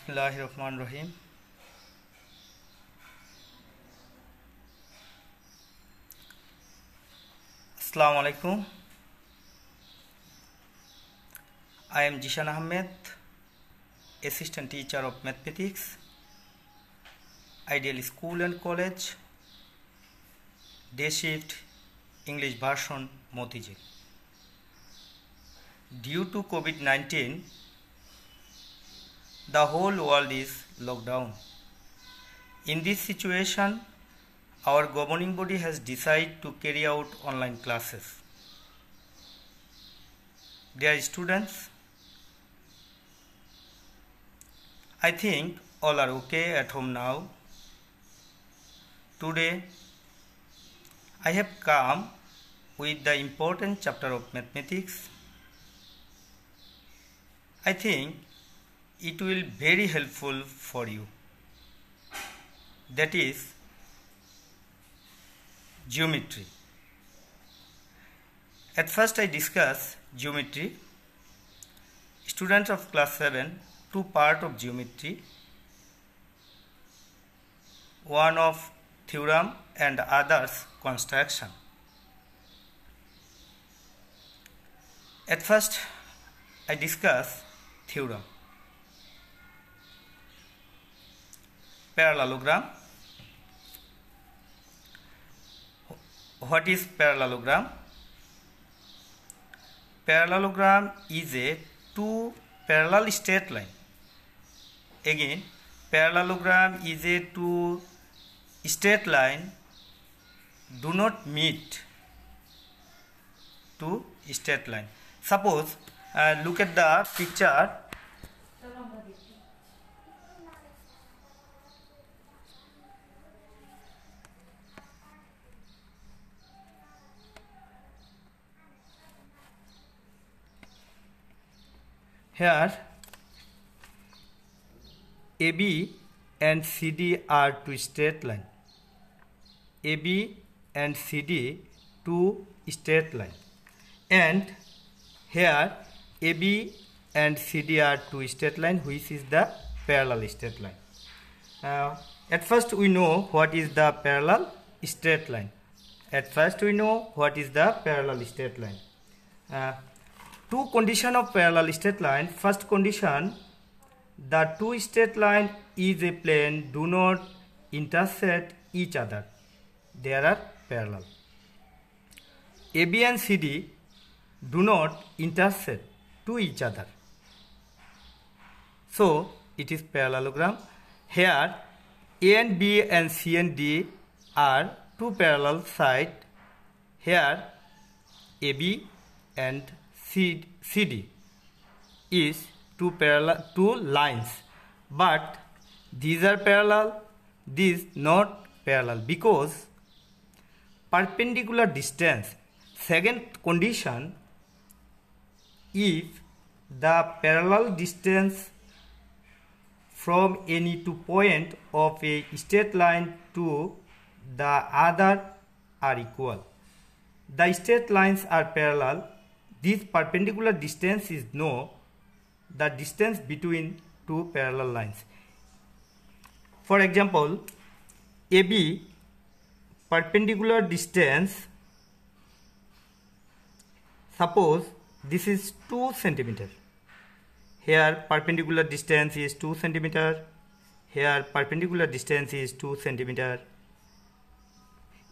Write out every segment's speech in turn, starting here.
Bismillahirrahmanirrahim. Assalamu alaikum. I am Jishan Ahmed, Assistant Teacher of Mathematics, Ideal School and College, Day Shift, English Version, Motijil. Due to COVID-19, the whole world is locked down. In this situation, our governing body has decided to carry out online classes. Dear students, I think all are okay at home now. Today, I have come with the important chapter of mathematics. I think it will be very helpful for you. That is geometry. At first I discuss geometry. Students of class 7, two parts of geometry. One of theorem and others construction. At first I discuss theorem. Parallelogram. What is parallelogram? Parallelogram is a two parallel straight line. Again, parallelogram is a two straight line do not meet two straight line. Suppose look at the picture. Here AB and CD are two straight line. AB and CD two straight line. And here AB and CD are two straight line, which is the parallel straight line. At first we know what is the parallel straight line. Two condition of parallel straight line. First condition, the two straight line is a plane do not intersect each other. They are parallel. AB and CD do not intersect to each other. So it is parallelogram. Here A and B and C and D are two parallel sides. Here AB and CD is two lines, but these are parallel, these not parallel, because perpendicular distance. Second condition, if the parallel distance from any two point of a straight line to the other are equal. The straight lines are parallel. This perpendicular distance is the distance between two parallel lines. For example, AB perpendicular distance, suppose this is 2 centimeter. Here perpendicular distance is 2 centimeter. Here perpendicular distance is 2 centimeter.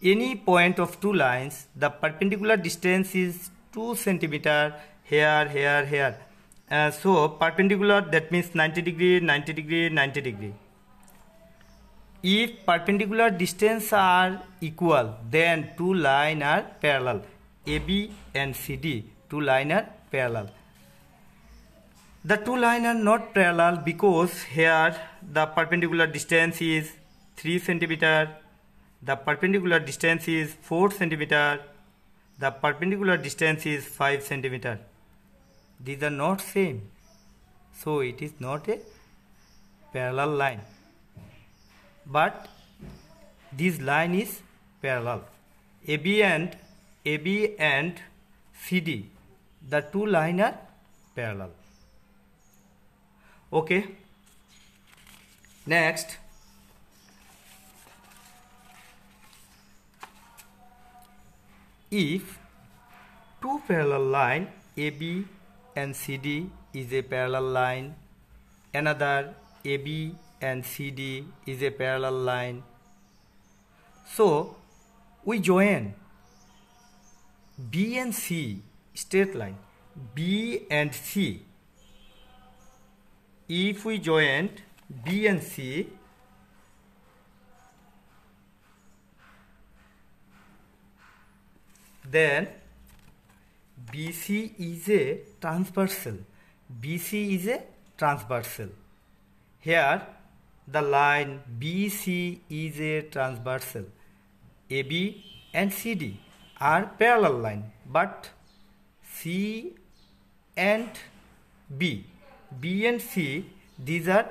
Any point of two lines, the perpendicular distance is 2 centimeter. Here. So perpendicular, that means 90 degree, 90 degree, 90 degree. If perpendicular distance are equal, then two lines are parallel. AB and CD, two lines are parallel. The two lines are not parallel because here the perpendicular distance is 3 centimeter. The perpendicular distance is 4 centimeter. The perpendicular distance is 5 centimeter. These are not same. So it is not a parallel line. But this line is parallel. AB and CD, the two lines are parallel. Okay. Next, if two parallel line AB and CD is a parallel line, another AB and CD is a parallel line, so we join B and C straight line, B and C. If we joined B and C, then BC is a transversal. BC is a transversal. Here the line BC is a transversal. AB and CD are parallel line, but C and B and C, these are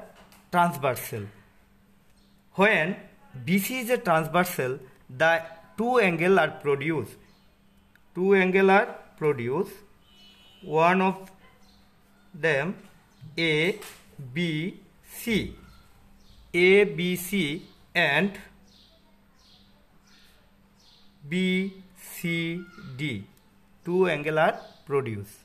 transversal. When BC is a transversal, the two angles are produced. Two angles are produced. One of them A, B, C. A, B, C and B, C, D. Two angles are produced.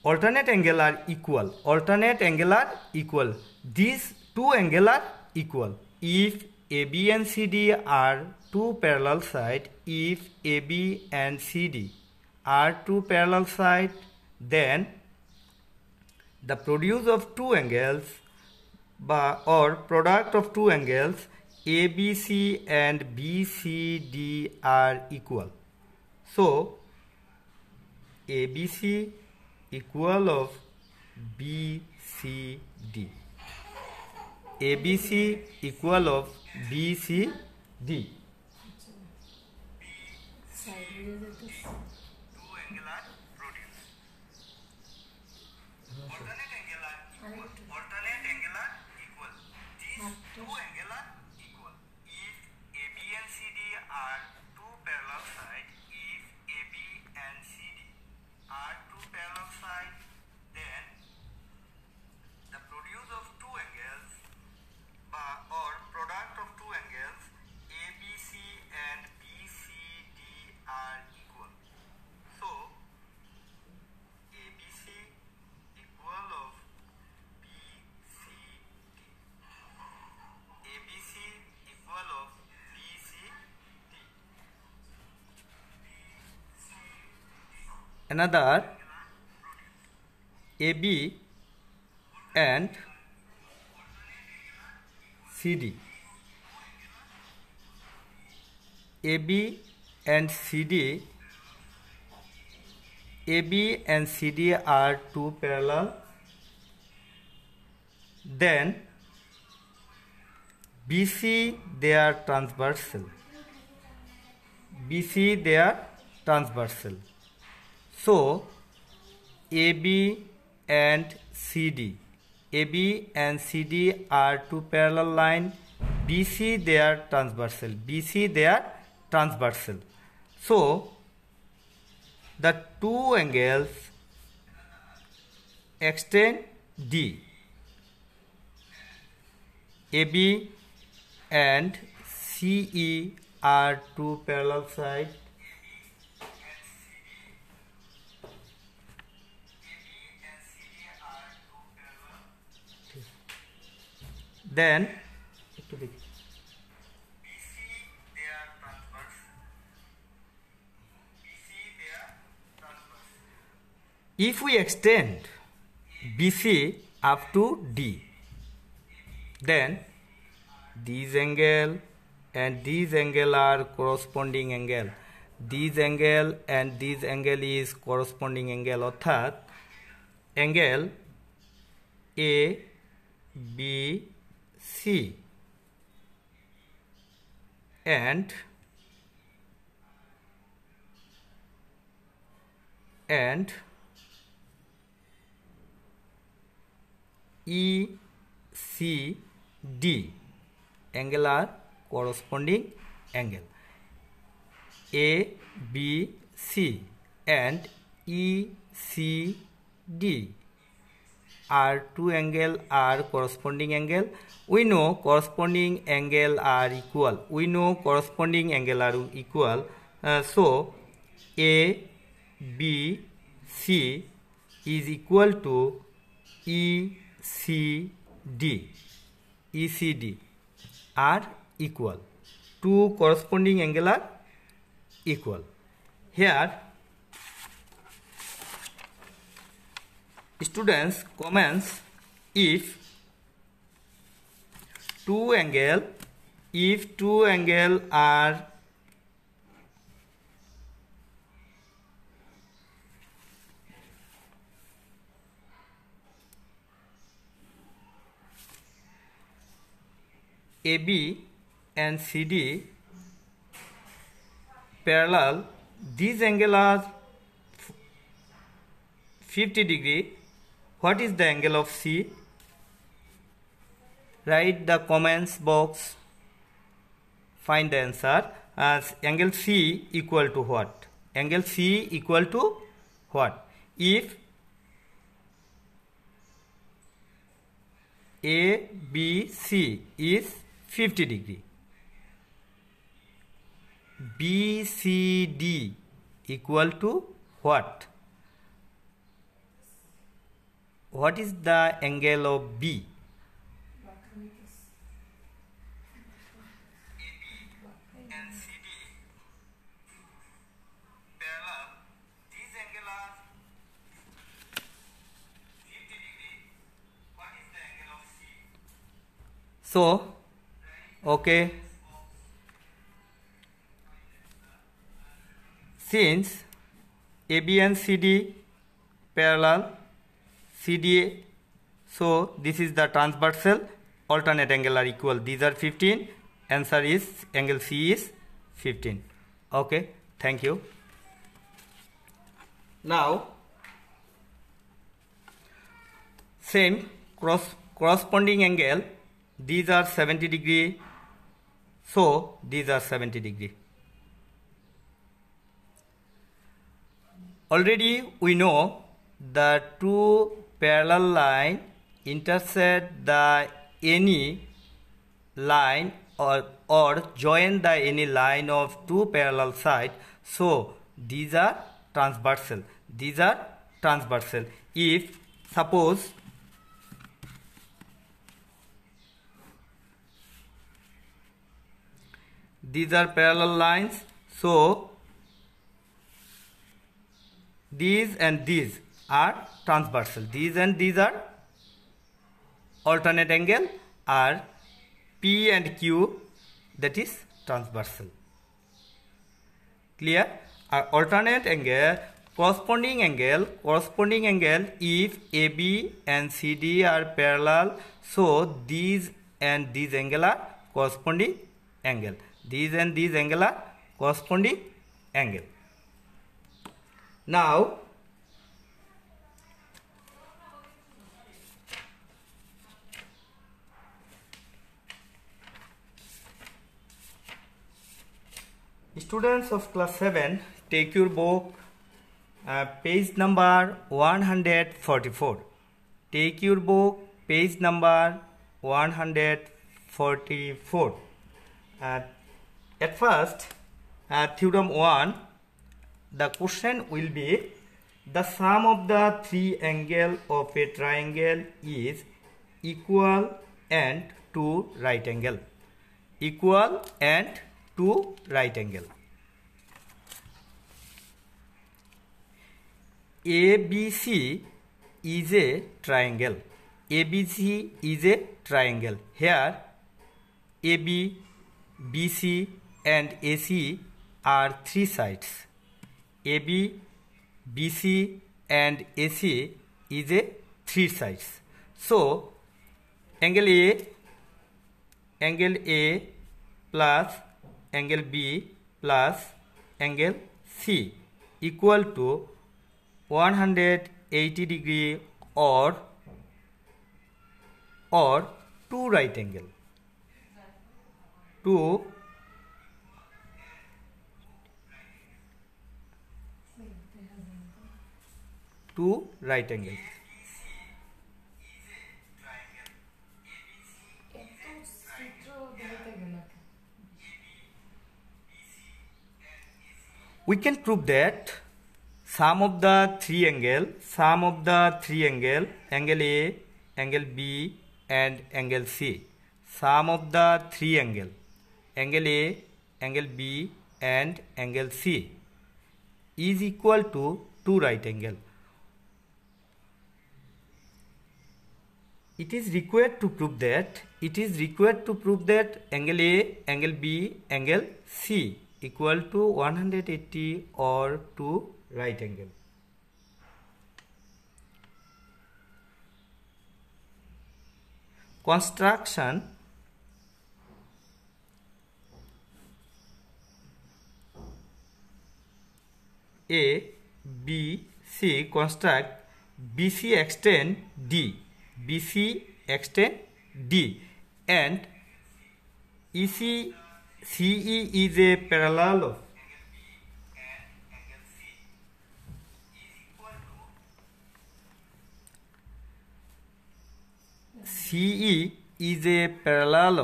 Alternate angles are equal. Alternate angles are equal. These two angles are equal. If AB and CD are two parallel sides, if AB and CD are two parallel sides, then the produce of two angles or product of two angles ABC and BCD are equal. So ABC equal of BCD. ABC equal of BCD. Another AB and CD. AB and CD. AB and CD are two parallel. Then BC, they are transversal. BC, they are transversal. So AB and CD. AB and CD are two parallel lines. BC, they are transversal. BC, they are transversal. So the two angles extend D. AB and CE are two parallel sides. Then if we extend BC up to D, then these angle and these angle are corresponding angle. These angle and this angle is corresponding angle. অর্থাৎ angle A, B, C and E, C, D angle are corresponding angle. A, B, C and E, C, D are two angle are corresponding angle. We know corresponding angle are equal. We know corresponding angle are equal. So A B C is equal to ECD. ECD are equal. Two corresponding angle are equal. Here students comments if two angle are AB and CD parallel, these angle are 50 degree. What is the angle of C? Write the comments box. Find the answer. As angle C equal to what? Angle C equal to what? If ABC is 50 degree, BCD equal to what? What is the angle of B? And CD parallel, these angle are 50 degree. What is the angle of C? So, okay, since AB and CD parallel, CDA, so this is the transversal, alternate angle are equal. These are 15. Answer is angle C is 15. Okay, thank you. Now same corresponding angle, these are 70 degree, so these are 70 degree. Already we know the two parallel line intersect the any line or join the any line of two parallel side, so these are transversal. These are transversal. If suppose these are parallel lines, so these and these are transversal. These and these are alternate angle are P and Q, that is transversal. Clear? Alternate angle, corresponding angle if AB and CD are parallel, so these and these angle are corresponding angle. These and these angle are corresponding angle. Now students of class 7, take your book, page number 144. Take your book, page number 144. At first, theorem 1, the question will be the sum of the three angles of a triangle is equal and two right angle. Equal and two right angle. ABC is a triangle. ABC is a triangle. Here AB, BC and AC are three sides. AB, BC and AC is a three sides. So angle A plus angle B plus angle C equal to 180 degree or two right angle. Two right angles. We can prove that sum of the three angle, angle A, angle B and angle C, sum of the three angle A, angle B and angle C is equal to two right angle. It is required to prove that angle A, angle B, angle C equal to 180 or two right angle. Construction A, B, C, construct BC extend D, and EC CE is a parallel of CE is a parallel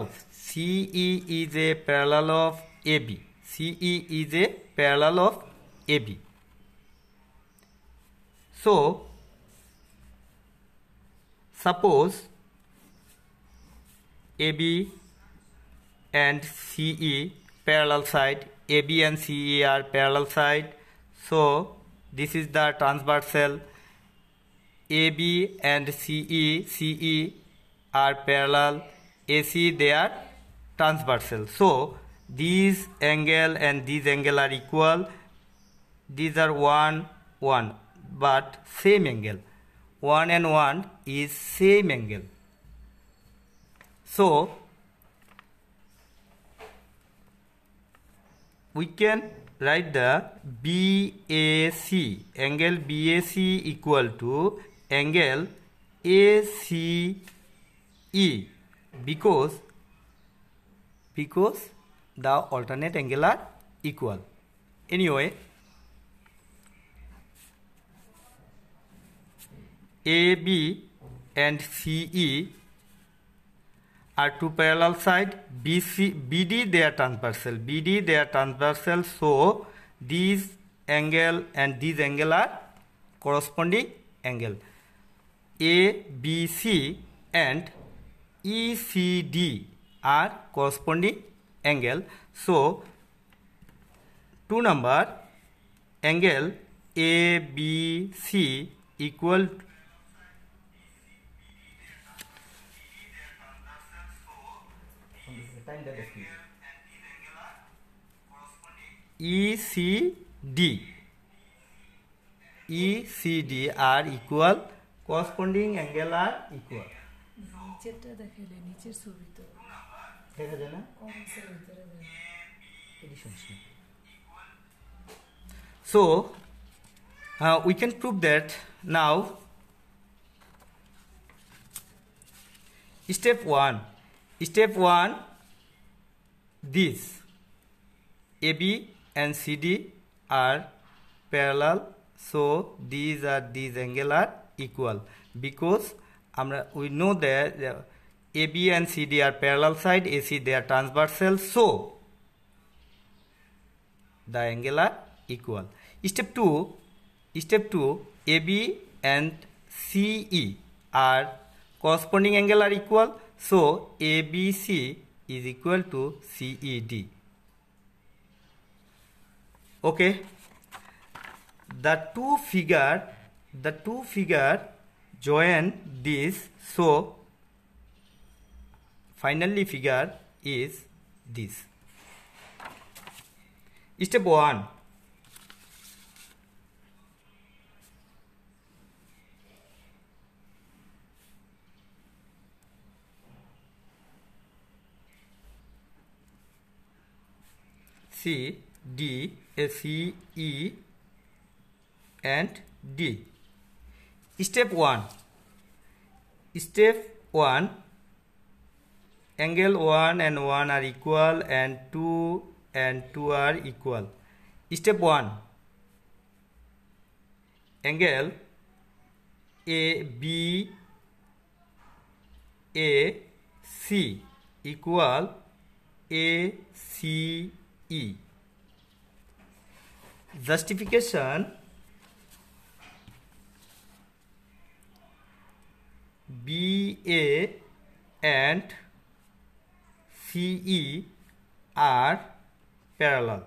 of AB. CE is a parallel of AB. So suppose AB and CE parallel side, AB and CE are parallel side, so this is the transversal. AB and CE are parallel, AC they are transversal, so these angle and these angle are equal. These are 1 1 but same angle, 1 and 1 is same angle. So we can write the BAC, angle BAC equal to angle ACE because the alternate angle are equal. Anyway, AB and CE are two parallel side, BD they are transversal, so these angle and these angle are corresponding angle. ABC and ECD are corresponding angle, so 2 number angle ABC equal ECD are equal, corresponding angle are equal. So we can prove that now. Step 1, these AB and CD are parallel, so these angle are equal because we know that AB and CD are parallel side, AC they are transversal, so the angle are equal. Step 2, AB and CE are corresponding angle are equal, so ABC is equal to CED. Okay, the two figure join this, so finally figure is this. Step 1, C, D, C, E and D. Step 1, angle 1 and 1 are equal and 2 and 2 are equal. Step 1, angle ABC equal ACE. justification BA and CE are parallel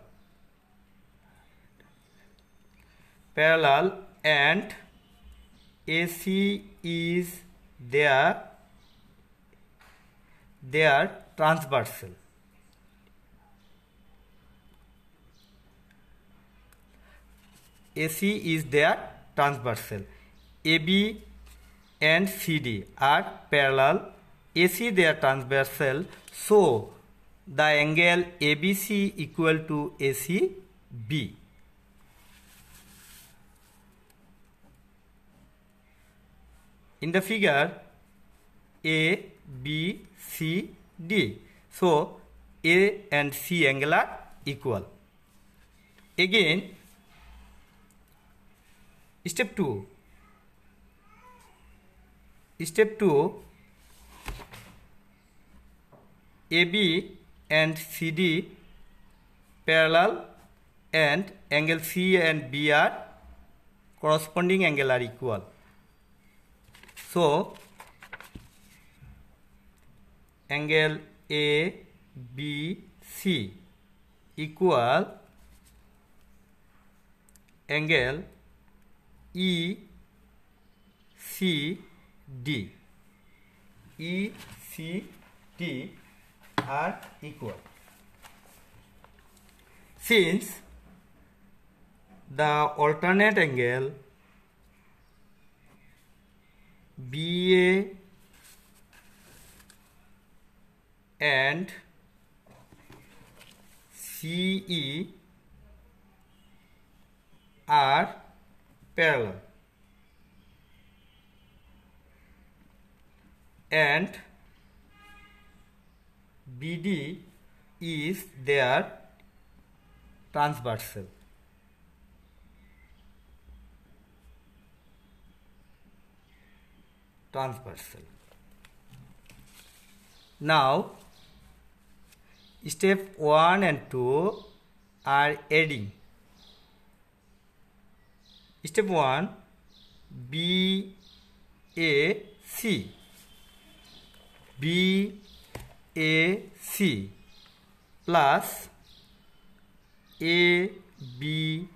and AC is their transversal. AC is their transversal. AB and CD are parallel. AC their transversal. So the angle ABC equal to ACB. In the figure A, B, C, D. So A and C angle are equal. Again, step 2. Step 2, AB and CD parallel and angle C and B are corresponding angle are equal. So angle ABC equal angle ECD. ECD are equal. Since the alternate angle BA and CE are parallel and BD is their transversal. Now step 1 and 2 are adding. Step 1, BAC plus ABC.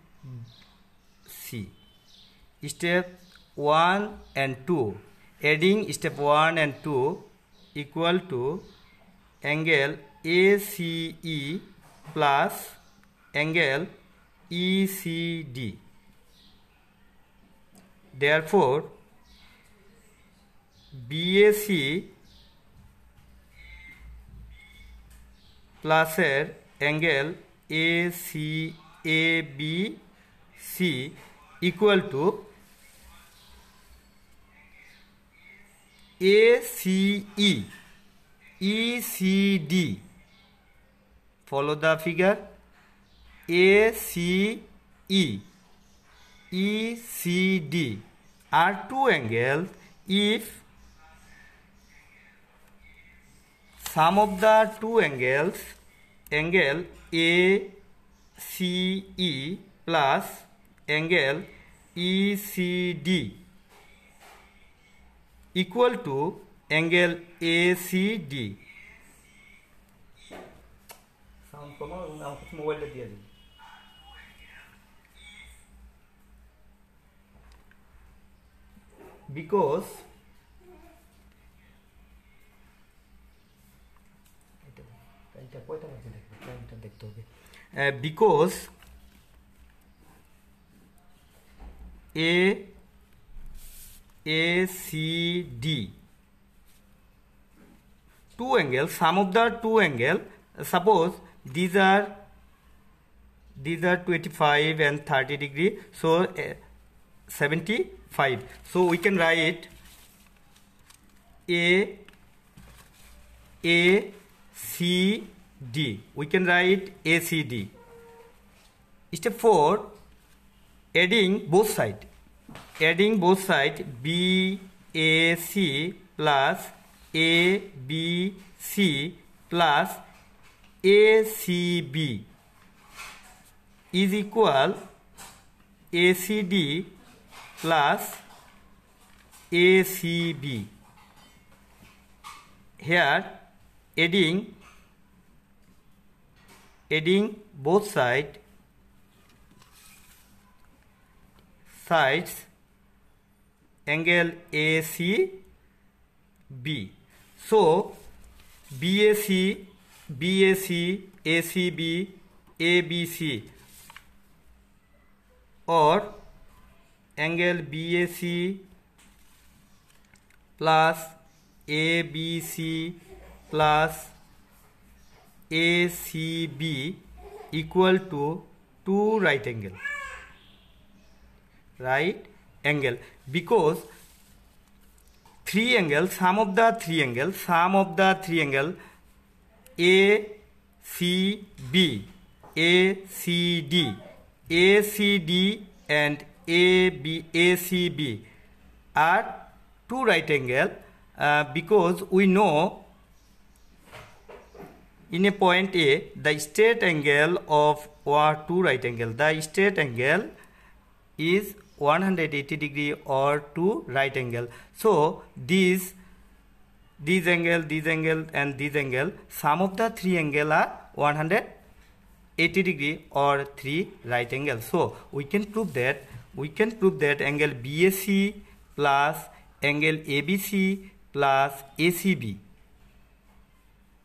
Step 1 and 2, adding step 1 and 2 equal to angle ACE plus angle ECD. Therefore, BAC plus angle ABC equal to ACE ECD. Follow the figure. ACE ECD are two angles if sum of the two angles, angle ACE plus angle ECD equal to angle ACD. Because ACD two angles, sum of the two angles, suppose these are 25 and 30 degree, so 75. So we can write ACD. We can write ACD. Step 4, adding both sides. Adding both sides, BAC plus ABC plus ACB is equal ACD plus ACB. Here adding both sides angle ACB. So BAC, ACB, ABC, or angle BAC plus ABC plus ACB equal to 2 right angle, because sum of the three angle ACB, ACD and ACB are 2 right angle, because we know in a point A the straight angle of 2 right angle, the straight angle is 180 degree or 2 right angle. So these angle and this angle, sum of the 3 angle are 180 degree or 3 right angle. So we can prove that angle BAC plus angle ABC plus ACB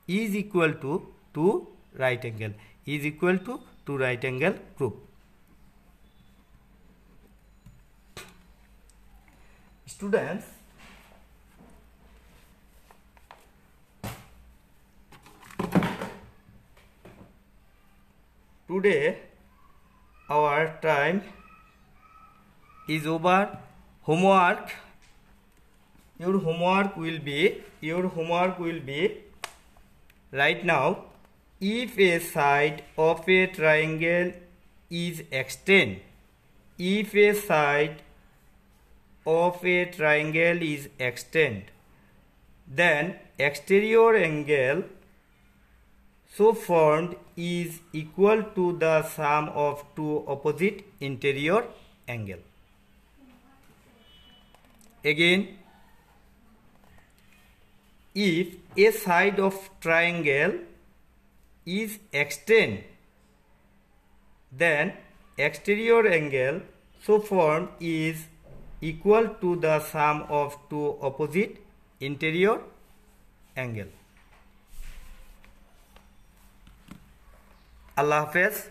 is equal to 2 right angle, proof. Students, today our time is over. Your homework will be right now, if a side of a triangle is extended, then exterior angle so formed is equal to the sum of 2 opposite interior angle. Again, if a side of triangle is extended, then exterior angle so formed is equal to the sum of 2 opposite interior angle. Allah Hafiz.